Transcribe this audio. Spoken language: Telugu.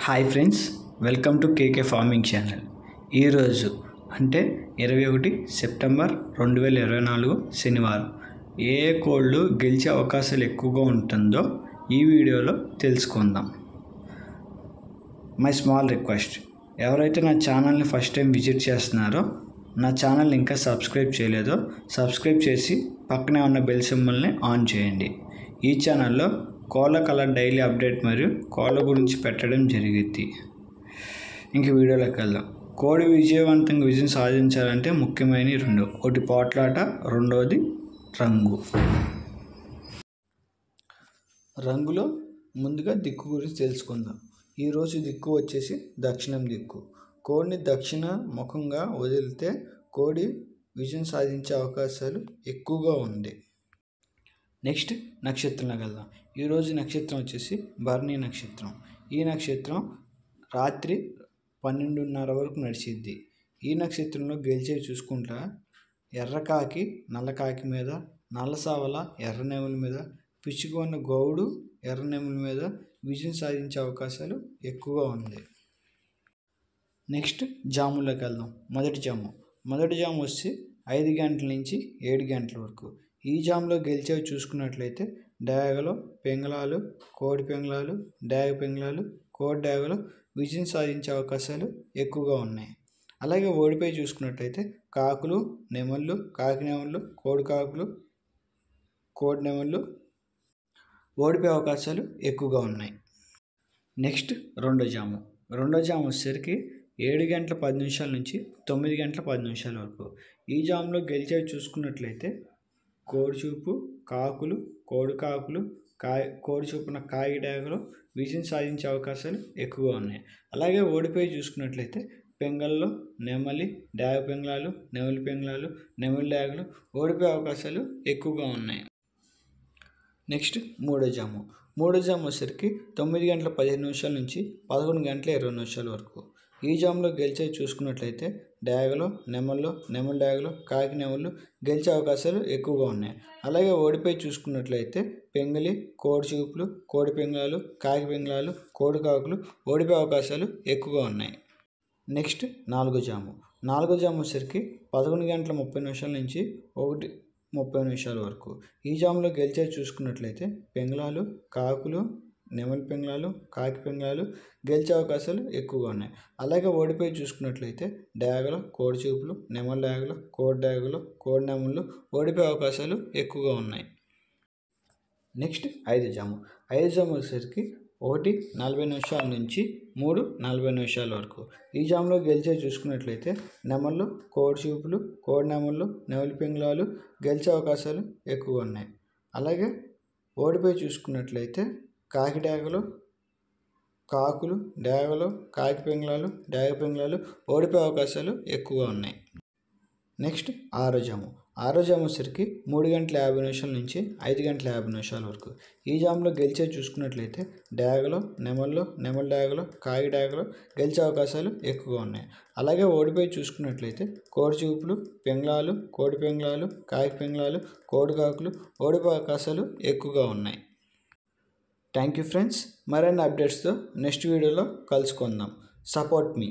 Hi friends, welcome to KK farming channel. ఈరోజు అంటే 21 సెప్టెంబర్ 2024 శనివారం ఏ కోళ్ళు గెలిచే అవకాశాలు ఎక్కువగా ఉంటుందో ఈ వీడియోలో తెలుసుకుందాం. మై స్మాల్ రిక్వెస్ట్, ఎవరైతే నా ఛానల్ని ఫస్ట్ టైం విజిట్ చేస్తున్నారో నా ఛానల్ని ఇంకా సబ్స్క్రైబ్ చేయలేదో సబ్స్క్రైబ్ చేసి పక్కనే ఉన్న బెల్ సింబల్ని ఆన్ చేయండి. ఈ ఛానల్లో కోళ్ళ కలర్ డైలీ అప్డేట్ మరియు కోళ్ళ గురించి పెట్టడం జరిగింది. ఇంక వీడియోలోకి వెళ్దాం. కోడి విజయవంతంగా విజయం సాధించాలంటే ముఖ్యమైనవి రెండు: ఒకటి పోట్లాట, రెండవది రంగు. రంగులో ముందుగా దిక్కు గురించి తెలుసుకుందాం. ఈరోజు దిక్కు వచ్చేసి దక్షిణం దిక్కు. కోడిని దక్షిణ ముఖంగా వదిలితే కోడి విజయం సాధించే అవకాశాలు ఎక్కువగా ఉంది. నెక్స్ట్ నక్షత్రంలోకి వెళ్దాం. ఈరోజు నక్షత్రం వచ్చేసి భరణి నక్షత్రం. ఈ నక్షత్రం రాత్రి 12:30 వరకు నడిచిద్ది. ఈ నక్షత్రంలో గెలిచేవి చూసుకుంటా ఎర్రకాకి నల్లకాకి మీద, నల్లసావల ఎర్రనేముల మీద, పిచ్చుకున్న గౌడు ఎర్రనేముల మీద విజయం సాధించే అవకాశాలు ఎక్కువగా ఉంది. నెక్స్ట్ జాముల్లోకి వెళ్దాం. మొదటి జాము వచ్చి 5 గంటల నుంచి 7 గంటల వరకు. ఈ జాములో గెలిచేవి చూసుకున్నట్లయితే డేగలు, పెంగళాలు, కోడి పెంగళాలు, డేగ పెంగళాలు, కోడి డేగలు విజయం సాధించే అవకాశాలు ఎక్కువగా ఉన్నాయి. అలాగే ఓడిపోయి చూసుకున్నట్లయితే కాకులు, నెమళ్ళు, కాకి నెమళ్ళు, కోడి కాకులు, కోడి నెమళ్ళు ఓడిపోయే అవకాశాలు ఎక్కువగా ఉన్నాయి. నెక్స్ట్ రెండో జాము వచ్చేసరికి 7 గంటల 10 నిమిషాల నుంచి 9 గంటల 10 నిమిషాల వరకు. ఈ జాములో గెలిచేవి చూసుకున్నట్లయితే కోడి చూపు, కాకులు, కోడి కాకులు, కోడి చూపున కాగి డేగలు విజయం సాధించే అవకాశాలు ఎక్కువగా ఉన్నాయి. అలాగే ఓడిపోయి చూసుకున్నట్లయితే పెంగళ్ళు, నెమలి, డేగ పెంగళాలు, నెమలి పెంగళాలు, నెమలి డేగలు ఓడిపోయే అవకాశాలు ఎక్కువగా ఉన్నాయి. నెక్స్ట్ మూడో జాము వచ్చేసరికి 9 గంటల 15 నిమిషాల నుంచి 11 గంటల 20 నిమిషాల వరకు. ఈ జాములో గెలిచేవి చూసుకున్నట్లయితే డేగలు, నెమళ్ళు, నెమలి డేగలు, కాకి నెమళ్ళు గెలిచే అవకాశాలు ఎక్కువగా ఉన్నాయి. అలాగే ఓడిపోయి చూసుకున్నట్లయితే పెంగలి, కోడి చూపులు, కోడి పెంగళాలు, కాకి పెంగళాలు, కోడి కాకులు ఓడిపోయే అవకాశాలు ఎక్కువగా ఉన్నాయి. నెక్స్ట్ నాలుగో జాము వచ్చేసరికి 11 గంటల 30 నిమిషాల నుంచి 1:30 నిమిషాల వరకు. ఈ జాములో గెలిచేవి చూసుకున్నట్లయితే పెంగళాలు, కాకులు, నెమలి పెంగళాలు, కాకి పెంగళాలు గెలిచే అవకాశాలు ఎక్కువగా ఉన్నాయి. అలాగే ఓడిపోయి చూసుకున్నట్లయితే డేగలు, కోడి చూపులు, నెమలి డేగలు, కోడి డేగలు, కోడి నెమళ్ళు ఓడిపోయే అవకాశాలు ఎక్కువగా ఉన్నాయి. నెక్స్ట్ ఐదో జాము వచ్చేసరికి 1:40 నిమిషాల నుంచి 3:40 నిమిషాల వరకు. ఈ జాములో గెలిచే చూసుకున్నట్లయితే నెమళ్ళు, కోడి చూపులు, కోడి నెమళ్ళు, నెమలి పెంగళాలు గెలిచే అవకాశాలు ఎక్కువగా ఉన్నాయి. అలాగే ఓడిపోయి చూసుకున్నట్లయితే కాకి డేగలు, కాకులు, డేగలు, కాకి పెంగళాలు, డేగ పెంగళాలు ఓడిపోయే అవకాశాలు ఎక్కువగా ఉన్నాయి. నెక్స్ట్ ఆరో జాము వచ్చేసరికి 3 గంటల 50 నిమిషాల నుంచి 5 గంటల 50 నిమిషాల వరకు. ఈ జాములో గెలిచే చూసుకున్నట్లయితే డేగలు, నెమళ్ళు, నెమలి డేగలు, కాకి డేగలు గెలిచే అవకాశాలు ఎక్కువగా ఉన్నాయి. అలాగే ఓడిపోయి చూసుకున్నట్లయితే కోడి చూపులు, పెంగళాలు, కోడి పెంగళాలు, కాకి పెంగళాలు, కోడి కాకులు ఓడిపోయే అవకాశాలు ఎక్కువగా ఉన్నాయి. Thank you friends. మరిన్ని అప్డేట్స్తో నెక్స్ట్ వీడియోలో కలుసుకుందాం. సపోర్ట్ మీ.